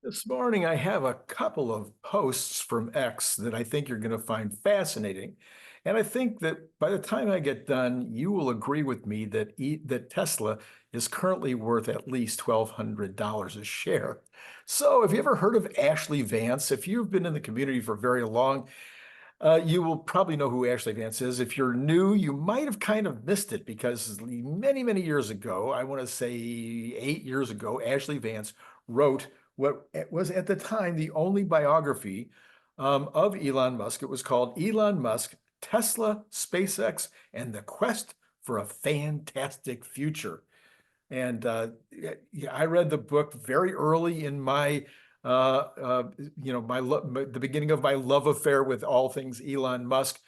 This morning, I have a couple of posts from X that I think you're going to find fascinating. And I think that by the time I get done, you will agree with me that Tesla is currently worth at least $1,200 a share. So, have you ever heard of Ashlee Vance? If you've been in the community for very long, you will probably know who Ashlee Vance is. If you're new, you might have kind of missed it because many, many years ago, I want to say 8 years ago, Ashlee Vance wrote what was at the time the only biography of Elon Musk. It was called Elon Musk, Tesla, SpaceX, and the Quest for a Fantastic Future. And I read the book very early in my, the beginning of my love affair with all things Elon Musk.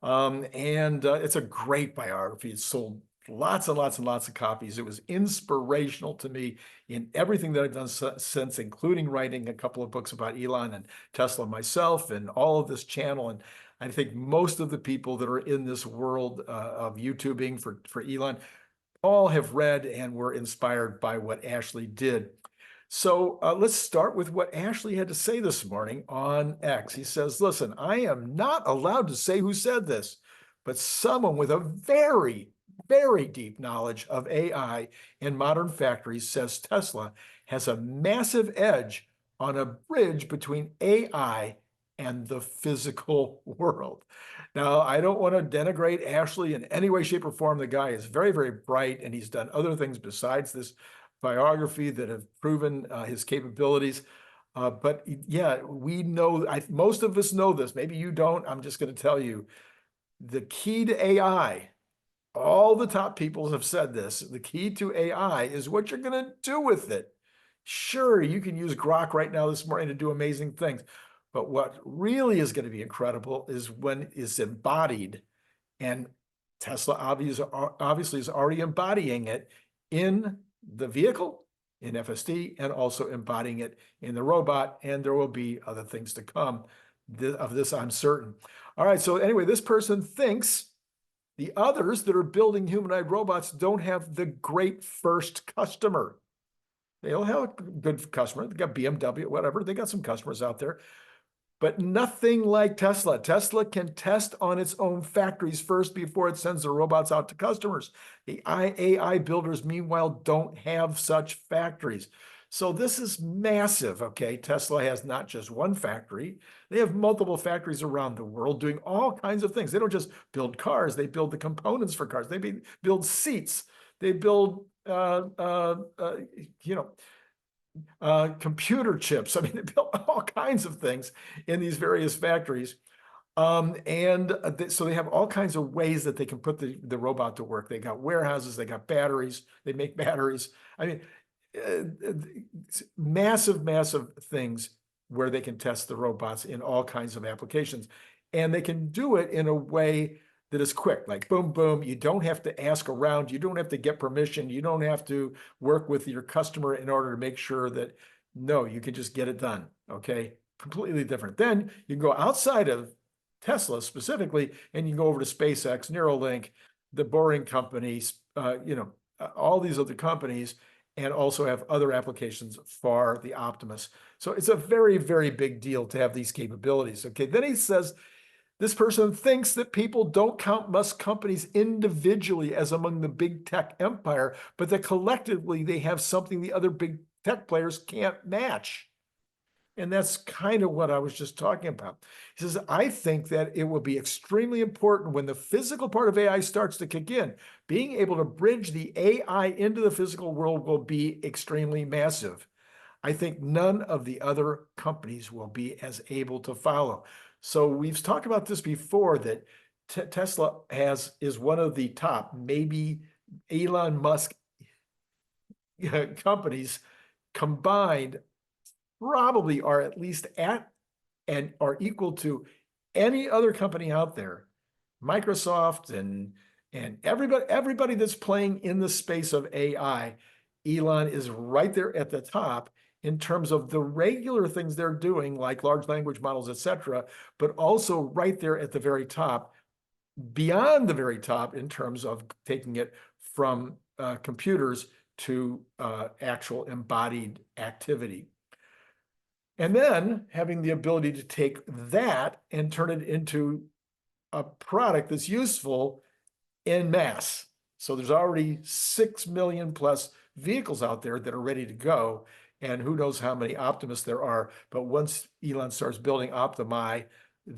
And it's a great biography. It sold lots and lots and lots of copies. It was inspirational to me in everything that I've done since, including writing a couple of books about Elon and Tesla myself and all of this channel. And I think most of the people that are in this world of YouTubing for Elon all have read and were inspired by what Ashlee did. So let's start with what Ashlee had to say this morning on X. He says, listen, I am not allowed to say who said this, but someone with a very, very deep knowledge of AI and modern factories says Tesla has a massive edge on a bridge between AI and the physical world. Now, I don't want to denigrate Ashlee in any way, shape, or form. The guy is very, very bright, and he's done other things besides this biography that have proven his capabilities. But yeah, we know, most of us know this. Maybe you don't. I'm just going to tell you, the key to AI, all the top people have said this, the key to AI is what you're going to do with it. Sure, you can use Grok right now this morning to do amazing things. But what really is going to be incredible is when it's embodied, and Tesla obviously is already embodying it in the vehicle, in FSD, and also embodying it in the robot, and there will be other things to come. Of this, I'm certain. All right, so anyway, this person thinks the others that are building humanoid robots don't have the great first customer. They'll have a good customer. They got BMW, whatever. They got some customers out there. But nothing like Tesla. Tesla can test on its own factories first before it sends the robots out to customers. The AI builders, meanwhile, don't have such factories. So this is massive, okay? Tesla has not just one factory. They have multiple factories around the world doing all kinds of things. They don't just build cars. They build the components for cars. They build seats. They build, computer chips. I mean, they built all kinds of things in these various factories. So they have all kinds of ways that they can put the robot to work. They got warehouses, they got batteries, they make batteries. I mean, massive, massive things where they can test the robots in all kinds of applications. And they can do it in a way that is quick, like boom, boom. You don't have to ask around. You don't have to get permission. You don't have to work with your customer in order to make sure that, no, you can just get it done, okay? Completely different. Then you can go outside of Tesla specifically, and you can go over to SpaceX, Neuralink, the Boring companies, all these other companies, and also have other applications for the Optimus. So it's a very, very big deal to have these capabilities, okay? Then he says, this person thinks that people don't count Musk companies individually as among the big tech empire, but that collectively they have something the other big tech players can't match. And that's kind of what I was just talking about. He says, I think that it will be extremely important when the physical part of AI starts to kick in. Being able to bridge the AI into the physical world will be extremely massive. I think none of the other companies will be as able to follow. So we've talked about this before, that Tesla is one of the top, maybe Elon Musk companies combined probably are at least at and are equal to any other company out there. Microsoft and everybody that's playing in the space of AI, Elon is right there at the top in terms of the regular things they're doing, like large language models, etc., but also right there at the very top, beyond the very top in terms of taking it from computers to actual embodied activity. And then having the ability to take that and turn it into a product that's useful in mass. So there's already 6 million plus vehicles out there that are ready to go. And who knows how many Optimus there are. But once Elon starts building Optimi,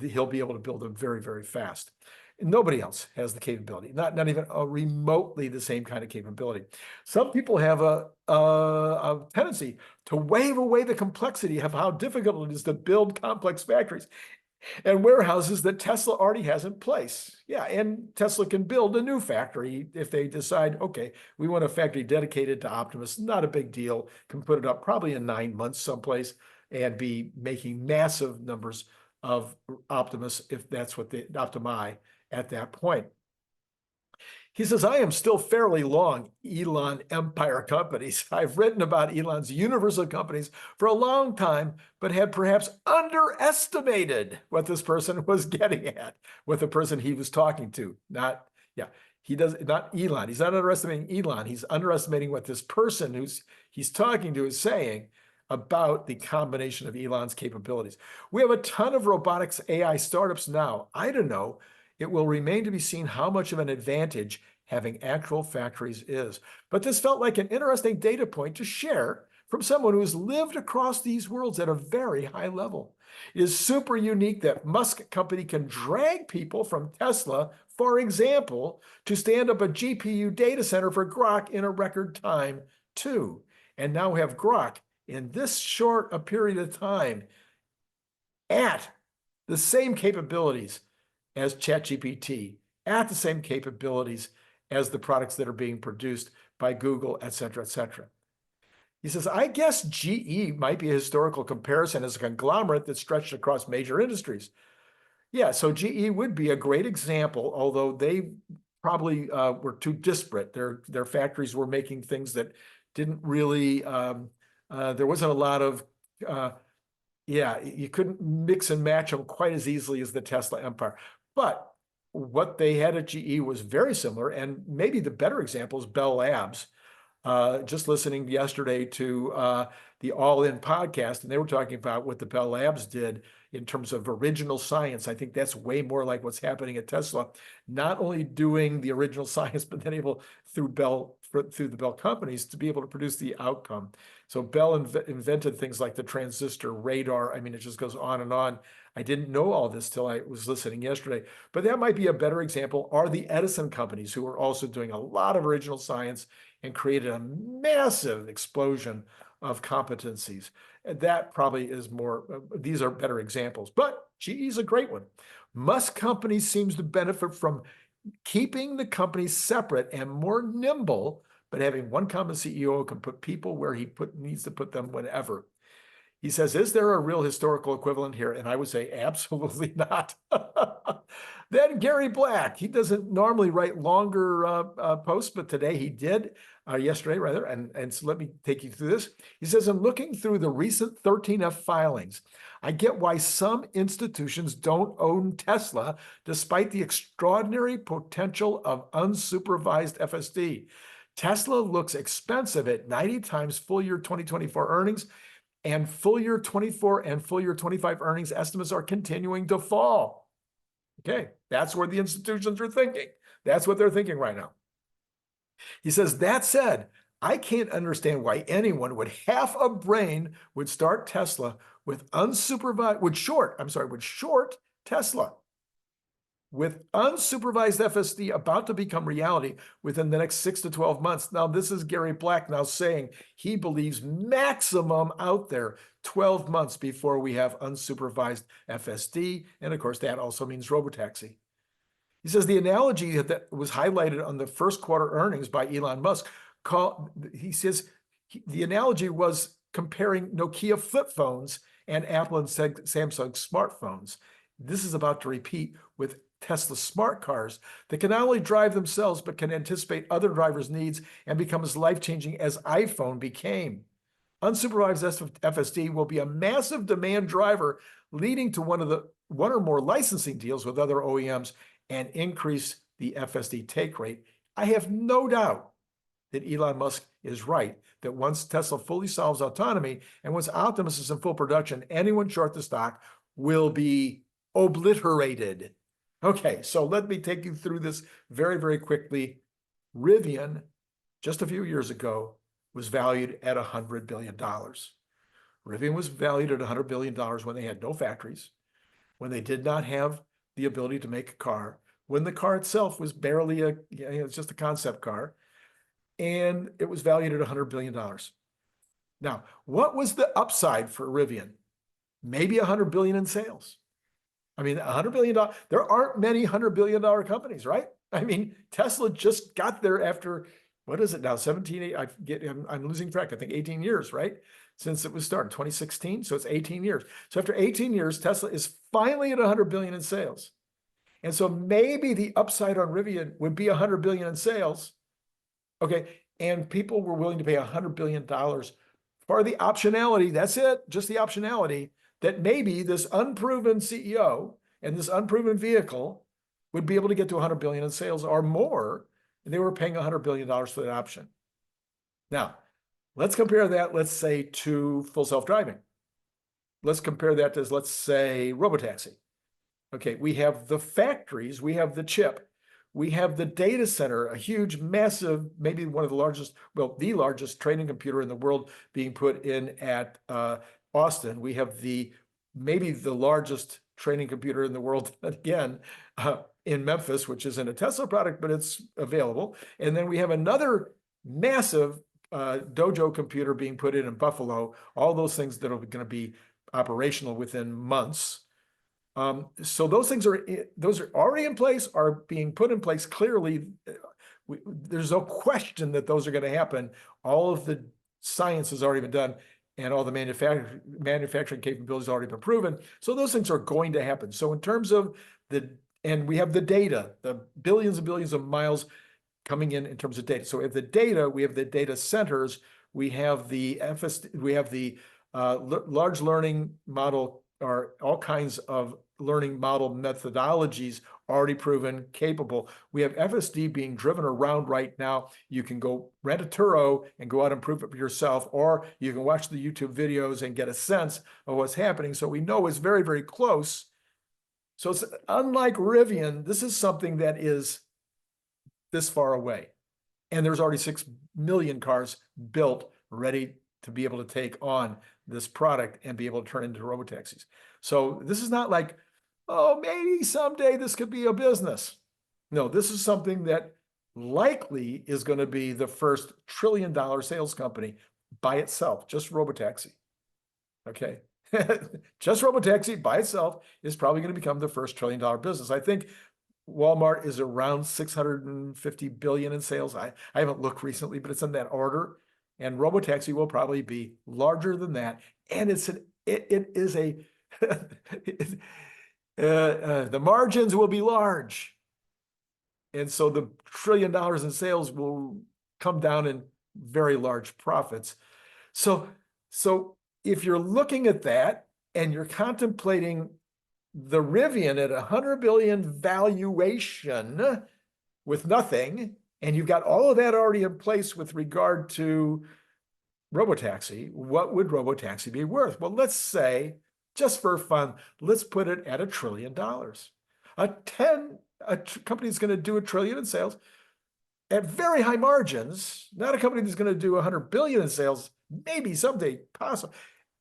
he'll be able to build them very, very fast. And nobody else has the capability, not even remotely the same kind of capability. Some people have a tendency to wave away the complexity of how difficult it is to build complex factories and warehouses that Tesla already has in place. Yeah, and Tesla can build a new factory if they decide, okay, we want a factory dedicated to Optimus, not a big deal, can put it up probably in 9 months someplace and be making massive numbers of Optimus if that's what they Optimi at that point. He says, I am still fairly long Elon empire companies. I've written about Elon's universe of companies for a long time, but had perhaps underestimated what this person was getting at, what the person he was talking to. Not Elon. He's not underestimating Elon. He's underestimating what this person he's talking to is saying about the combination of Elon's capabilities. We have a ton of robotics AI startups now. I don't know. It will remain to be seen how much of an advantage having actual factories is. But this felt like an interesting data point to share from someone who has lived across these worlds at a very high level. It is super unique that Musk company can drag people from Tesla, for example, to stand up a GPU data center for Grok in a record time too, and now have Grok in this short a period of time at the same capabilities as ChatGPT, at the same capabilities as the products that are being produced by Google, et cetera, et cetera. He says, I guess GE might be a historical comparison as a conglomerate that stretched across major industries. Yeah, so GE would be a great example, although they probably were too disparate. Their factories were making things that didn't really, there wasn't a lot of, you couldn't mix and match them quite as easily as the Tesla empire. But what they had at GE was very similar, and maybe the better example is Bell Labs. Just listening yesterday to the All In podcast, and they were talking about what the Bell Labs did in terms of original science. I think that's way more like what's happening at Tesla, not only doing the original science, but then able through the Bell companies to be able to produce the outcome. So Bell invented things like the transistor radar. I mean, it just goes on and on. I didn't know all this till I was listening yesterday, but that might be a better example are the Edison companies, who are also doing a lot of original science and created a massive explosion of competencies. And that probably is more, these are better examples, but GE is a great one. Musk company seems to benefit from keeping the company separate and more nimble, but having one common CEO who can put people where he needs to put them whenever. He says, is there a real historical equivalent here? And I would say absolutely not. Then Gary Black, he doesn't normally write longer posts, but today he did, yesterday rather, and so let me take you through this. He says, I'm looking through the recent 13F filings. I get why some institutions don't own Tesla, despite the extraordinary potential of unsupervised FSD. Tesla looks expensive at 90 times full year 2024 earnings, and full year 24 and full year 25 earnings estimates are continuing to fall. Okay, that's where the institutions are thinking. That's what they're thinking right now. He says, that said, I can't understand why anyone with half a brain would start Tesla with unsupervised, would short Tesla with unsupervised FSD about to become reality within the next 6 to 12 months. Now, this is Gary Black now saying he believes maximum out there 12 months before we have unsupervised FSD. And of course, that also means robotaxi. He says the analogy that was highlighted on the first quarter earnings by Elon Musk, the analogy was comparing Nokia flip phones and Apple and Samsung smartphones. This is about to repeat with Tesla smart cars that can not only drive themselves, but can anticipate other drivers' needs and become as life-changing as iPhone became. Unsupervised FSD will be a massive demand driver, leading to one or more licensing deals with other OEMs and increase the FSD take rate. I have no doubt that Elon Musk is right, that once Tesla fully solves autonomy and once Optimus is in full production, anyone short the stock will be obliterated. Okay, so let me take you through this very, very quickly. Rivian, just a few years ago, was valued at $100 billion. Rivian was valued at $100 billion when they had no factories, when they did not have the ability to make a car, when the car itself was barely it's just a concept car, and it was valued at $100 billion. Now, what was the upside for Rivian? Maybe $100 billion in sales. I mean, $100 billion, there aren't many $100 billion companies, right? I mean, Tesla just got there after, what is it now, 17, I'm losing track, I think 18 years, right? Since it was started, 2016, so it's 18 years. So after 18 years, Tesla is finally at $100 billion in sales. And so maybe the upside on Rivian would be $100 billion in sales, okay? And people were willing to pay $100 billion for the optionality, that's it, just the optionality, that maybe this unproven CEO and this unproven vehicle would be able to get to $100 billion in sales or more, and they were paying $100 billion for that option. Now, let's compare that, let's say, to full self-driving. Let's compare that to, let's say, robotaxi. Okay, we have the factories, we have the chip, we have the data center, a huge, massive, maybe one of the largest, well, the largest training computer in the world being put in at Austin. We have maybe the largest training computer in the world, again, in Memphis, which isn't a Tesla product, but it's available. And then we have another massive dojo computer being put in Buffalo, all those things that are going to be operational within months. So those things are already in place, are being put in place clearly. There's no question that those are going to happen. All of the science has already been done, and all the manufacturing capabilities have already been proven. So those things are going to happen. So in terms of and we have the data, the billions and billions of miles coming in terms of data. So if the data, we have the data centers, we have the FSD, we have the large learning model, or all kinds of learning model methodologies already proven capable. We have FSD being driven around right now. You can go rent a Turo and go out and prove it for yourself, or you can watch the YouTube videos and get a sense of what's happening. So we know it's very, very close. So it's unlike Rivian, this is something that is this far away. And there's already 6 million cars built, ready to be able to take on this product and be able to turn into robotaxis. So this is not like, oh, maybe someday this could be a business. No, this is something that likely is going to be the first trillion-dollar sales company by itself, just robotaxi. Okay. Just robotaxi by itself is probably going to become the first trillion-dollar business. I think Walmart is around 650 billion in sales. I haven't looked recently, but it's in that order. And robotaxi will probably be larger than that. And it is a the margins will be large. And so the $1 trillion in sales will come down in very large profits. So if you're looking at that and you're contemplating the Rivian at $100 billion valuation with nothing, and you've got all of that already in place with regard to robotaxi, what would robotaxi be worth? Well, let's say, just for fun, let's put it at $1 trillion. A company that's going to do $1 trillion in sales at very high margins, not a company that's going to do $100 billion in sales, maybe someday, possible,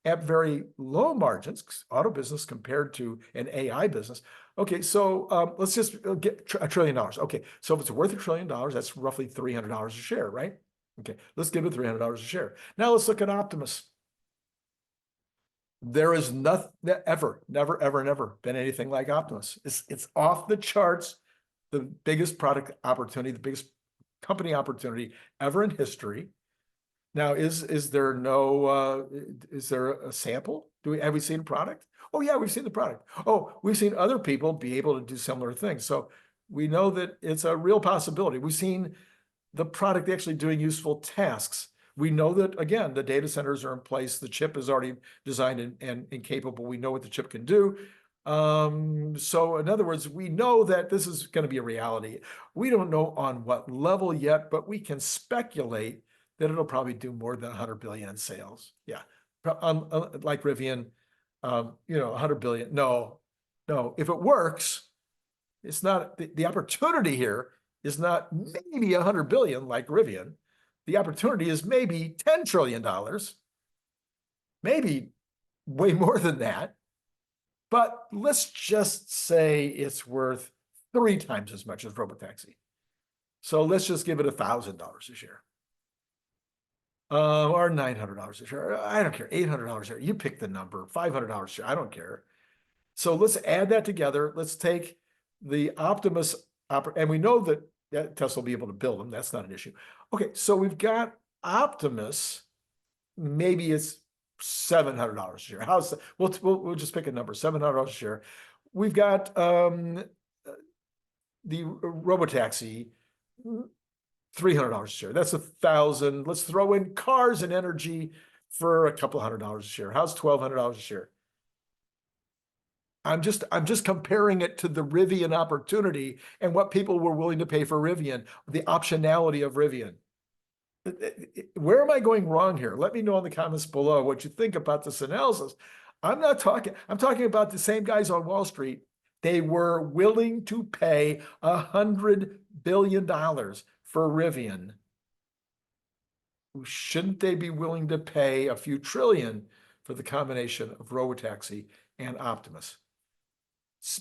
at very low margins, auto business compared to an AI business. Okay, so let's just get $1 trillion. Okay, so if it's worth $1 trillion, that's roughly $300 a share, right? Okay, let's give it $300 a share. Now let's look at Optimus. There is nothing, never been anything like Optimus. It's off the charts, the biggest product opportunity, the biggest company opportunity ever in history. Now, is there a sample? Have we seen a product? Oh yeah, we've seen the product. Oh, we've seen other people be able to do similar things. So we know that it's a real possibility. We've seen the product actually doing useful tasks. We know that, again, the data centers are in place. The chip is already designed and capable. We know what the chip can do. So in other words, we know that this is going to be a reality. We don't know on what level yet, but we can speculate that it'll probably do more than 100 billion in sales. Yeah. Like Rivian, 100 billion. No, if it works, it's not the opportunity here is not maybe 100 billion like Rivian. The opportunity is maybe $10 trillion, maybe way more than that. But let's just say it's worth 3 times as much as Robotaxi. So let's just give it $1,000 a share. Or $900 a share. I don't care. $800 a share. You pick the number. $500 a share. I don't care. So let's add that together. Let's take the Optimus, and we know that Tesla will be able to build them. That's not an issue. Okay, so we've got Optimus. Maybe it's $700 a share. How's that? We'll just pick a number, $700 a share. We've got the Robotaxi, $300 a share. That's 1,000. Let's throw in cars and energy for a couple $100 a share. How's $1,200 a share? I'm just comparing it to the Rivian opportunity and what people were willing to pay for Rivian, the optionality of Rivian. Where am I going wrong here? Let me know in the comments below what you think about this analysis. I'm talking about the same guys on Wall Street. They were willing to pay $100 billion for Rivian. Shouldn't they be willing to pay a few trillion for the combination of Robotaxi and Optimus?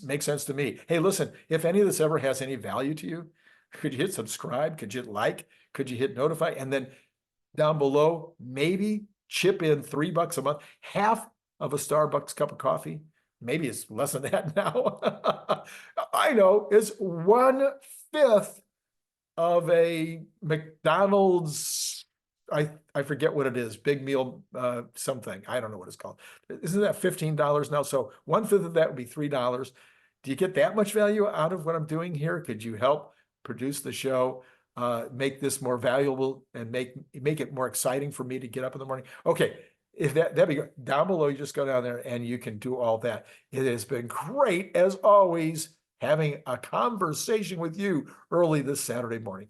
Makes sense to me. Hey, listen, if any of this ever has any value to you, could you hit subscribe? Could you like? Could you hit notify? And then down below, maybe chip in $3 a month, half of a Starbucks cup of coffee. Maybe it's less than that now. I know it's 1/5 of a McDonald's. I forget what it is. Big meal, something. I don't know what it's called. Isn't that $15 now? So 1/5 of that would be $3. Do you get that much value out of what I'm doing here? Could you help produce the show, make this more valuable, and make it more exciting for me to get up in the morning? Okay, if that'd be good. Down below, you just go down there and you can do all that. It has been great, as always, having a conversation with you early this Saturday morning.